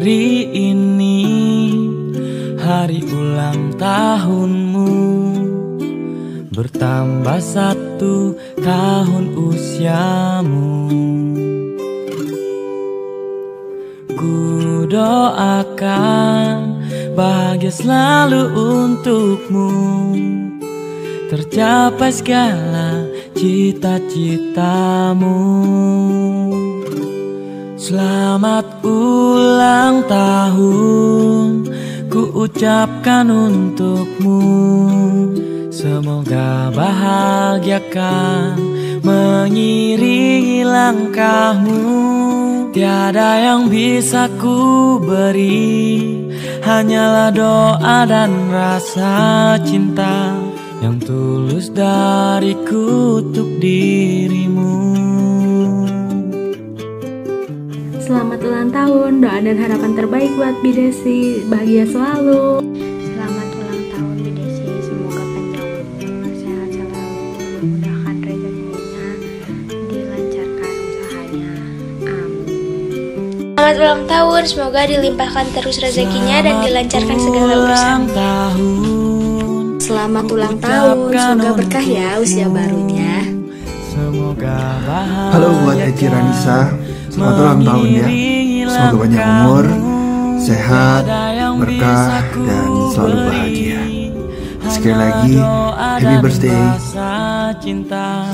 Hari ini hari ulang tahunmu, bertambah 1 tahun usiamu. Ku doakan bahagia selalu untukmu, tercapai segala cita-citamu. Selamat ulang tahun ku ucapkan untukmu. Semoga bahagiakan mengiringi langkahmu. Tiada yang bisa ku beri, hanyalah doa dan rasa cinta yang tulus dariku untuk dirimu. Selamat ulang tahun, doa dan harapan terbaik buat Bidesi, bahagia selalu. Selamat ulang tahun Bidesi, semoga panjang umur, sehat selalu, memudahkan rezekinya, dilancarkan usahanya. Amin. Selamat ulang tahun, semoga dilimpahkan terus rezekinya dan dilancarkan segala urusan. Selamat ulang tahun, semoga berkah ya usia barunya. Halo buat Eci Ranisa, selamat ulang tahun ya. Semoga panjang umur, sehat, berkah, dan selalu bahagia. Sekali lagi, happy birthday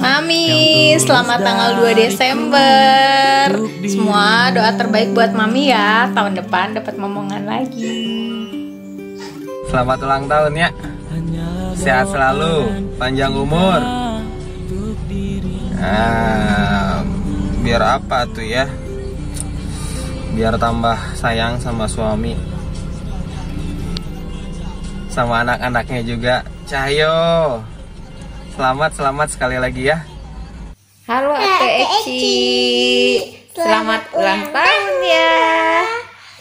Mami, selamat tanggal 2 Desember. Semua doa terbaik buat Mami ya. Tahun depan dapat momongan lagi. Selamat ulang tahun ya. Sehat selalu, panjang umur. Biar apa tuh ya? Biar tambah sayang sama suami, sama anak-anaknya juga. Cahyo, selamat sekali lagi ya. Halo Ate Eci, selamat ulang tahun ya.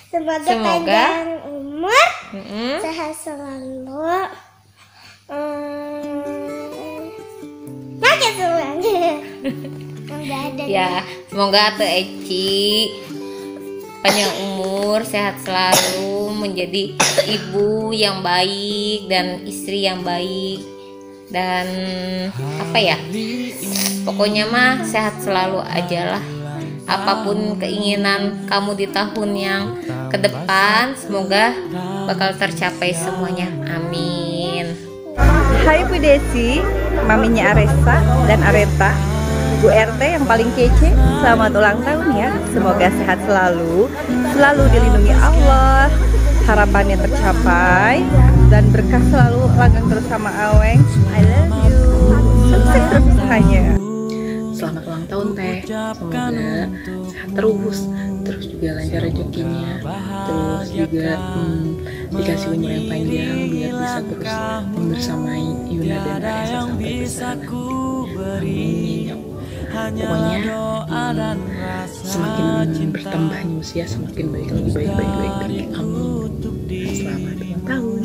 Semoga panjang umur, sehat selalu, makin semuanya. Ya, semoga Ate Eci panjang umur, sehat selalu, menjadi ibu yang baik dan istri yang baik, dan apa ya, pokoknya mah sehat selalu aja lah. Apapun keinginan kamu di tahun yang ke depan, semoga bakal tercapai semuanya. Amin. Hai Bu Desi, maminya Aresa dan Areta, Bu RT yang paling kece, selamat ulang tahun ya. Semoga sehat selalu, selalu dilindungi Allah, harapannya tercapai, dan berkah selalu langgeng terus sama Aweng. I love you. Sukses terus usahanya. Selamat ulang tahun Teh, semoga sehat terus juga lancar rezekinya, terus juga dikasih umur yang panjang biar bisa terus membersamai Yuna dan Aresa sampai besar nanti. Amin. Pokoknya semakin bertambahnya usia semakin baik lagi. Amin. Selamat ulang tahun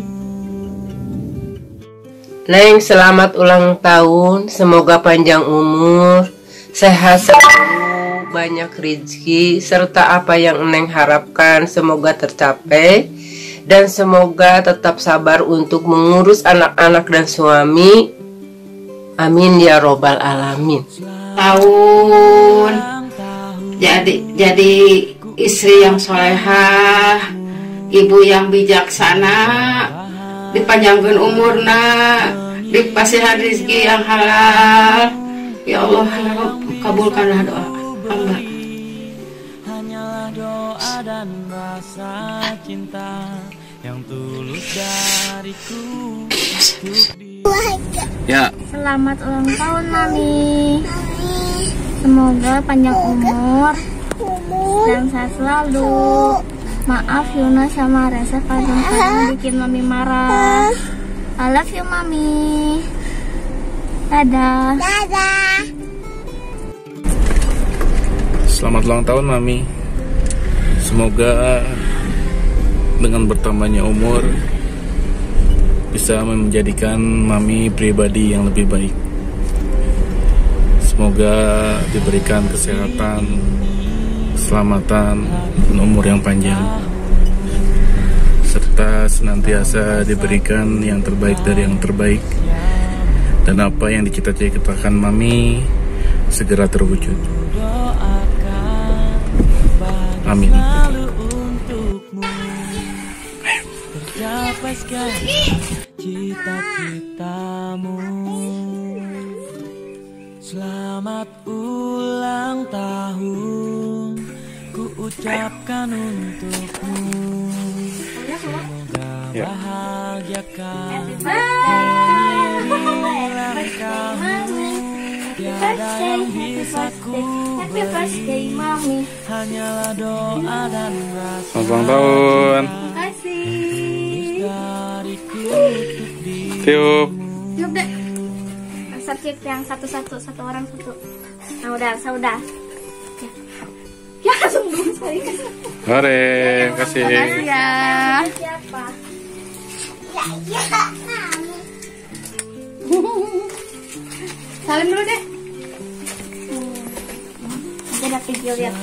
Neng, selamat ulang tahun. Semoga panjang umur, sehat selalu, banyak rezeki, serta apa yang Neng harapkan semoga tercapai. Dan semoga tetap sabar untuk mengurus anak-anak dan suami. Amin ya robbal alamin. Tahun jadi istri yang solehah, ibu yang bijaksana, dipanjangkan umurna, dipasihan rezeki yang halal. Ya Allah, kabulkanlah doa hamba. Hanyalah doa dan rasa cinta yang tulus dariku. Ya. Selamat ulang tahun Mami. Semoga panjang umur dan sehat selalu. Maaf Yuna sama Resa kadang-kadang bikin Mami marah. I love you Mami. Dadah. Selamat ulang tahun Mami. Semoga dengan bertambahnya umur bisa menjadikan Mami pribadi yang lebih baik. Semoga diberikan kesehatan, keselamatan, dan umur yang panjang. serta senantiasa diberikan yang terbaik dari yang terbaik, dan apa yang dicita-citakan Mami segera terwujud. Amin. Tercapai sekali cita-citamu. Selamat ulang tahun ku ucapkan untukmu. Semoga bahagiakan mengiringi langkahmu. Tiada yang bisa ku beri, hanyalah doa dan rasa. Selamat ulang tahun. Tiup. Tiup deh. Tiup yang satu-satu, satu orang satu. Nah udah. Ya langsung dulu sekali. Mari, kasih. Makasih ya. Siapa? Ya. Salim dulu deh. Ada video lihat.